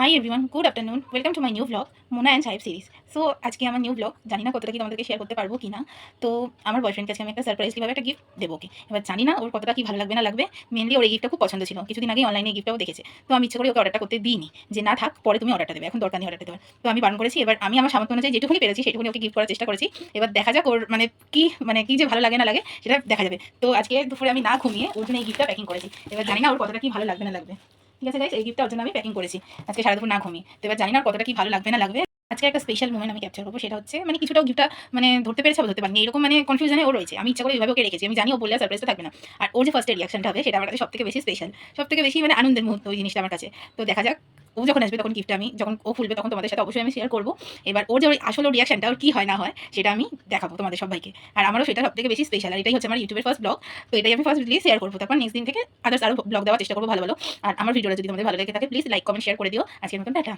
Hi everyone, good afternoon, welcome to my new blog Mona and সাহেব series. So আজকে আমার new blog, জানি না কতটা কি তোমাদেরকে শেয়ার করতে পারবো কি না। তো আমার বয়ফ্রেন্ডকে আজকে আমি একটা সারপ্রাইজলিভাবে একটা গিফট দেবো ওকে। এবার জানি না ওর কতটা কি ভালো লাগবে না লাগবে। মেনলি ওর এই গিফটটা খুব পছন্দ ছিল, কিছুদিন আগে অনলাইনে এই গিফটটাও দেখেছে। তো আমি ইচ্ছে করে ওকে অর্ডারটা করতে দিইনি, যে না থাক পরে তুমি অর্ডারটা দেবে, এখন দরকার নেই অর্ডারটা দেওয়ার। তো আমি বারণ করেছি। এবার আমি আমার সামর্থ্য অনুযায়ী যেটুকুনি পেরেছি সেটুকুনি ওকে গিফট করার চেষ্টা করেছি। এবার দেখা যাক ওর কি যে ভালো লাগে না লাগে সেটা দেখা যাবে। তো আজকে দুপুরে আমি না ঘুমিয়ে ওর জন্য এই গিফটটা প্যাকিং করেছি। এবার জানি না ওর কতটা কি ভালো লাগবে না লাগবে। ঠিক আছে গাইস, এই গিফটটা ওর জন্য আমি প্যাকিং করেছি আজকে সারা দুপুর না ঘুমিয়ে। তো এবার জানি না কতটা কি ভালো লাগবে না লাগবে। আজকে একটা স্পেশাল মোমেন্ট আমি ক্যাপচার করবো, সেটা হচ্ছে কিছুটাও গিফটটা ধরতে পেরেছে, ধরতে পারিনি, এরকম কনফিউশনে ও রয়েছে। আমি ইচ্ছা করে এইভাবে ওকে রেখেছি, আমি জানি ও বললে সারপ্রাইজটা থাকবে না। আর ওর যে ফার্স্টের রিয়াকশনটা হবে সেটা আমার কাছে সবথেকে বেশি স্পেশাল, সবথেকে বেশি আনন্দের মুহূর্ত ওই জিনিসটা আমার কাছে। তো দেখা যাক, ও যখন আসবে তখন গিফটটা আমি যখন ও খুলবে তখন তোমাদের সাথে অবশ্যই আমি শেয়ার করবো। এবার ওর যে ওই আসলে রিয়াকশনটা ওর কি হয় না হয় সেটা আমি দেখাবো তোমাদের সবাইকে। আর আমারও সেটা সবথেকে বেশি স্পেশাল, আর এটাই হচ্ছে আমার ইউটিউবের ফার্স্ট ব্লগ। তো এটাই আমি ফার্স্ট শেয়ার করবো, তারপর নেক্সট দিন থেকে আদার্স আরও ব্লগ দেওয়ার চেষ্টা করবো ভালো ভালো। আর আমার ভিডিওটা যদি তোমাদের ভালো লেগে থাকে প্লিজ লাইক কমেন্ট শেয়ার করে দিও। আজকের মতন টাটা।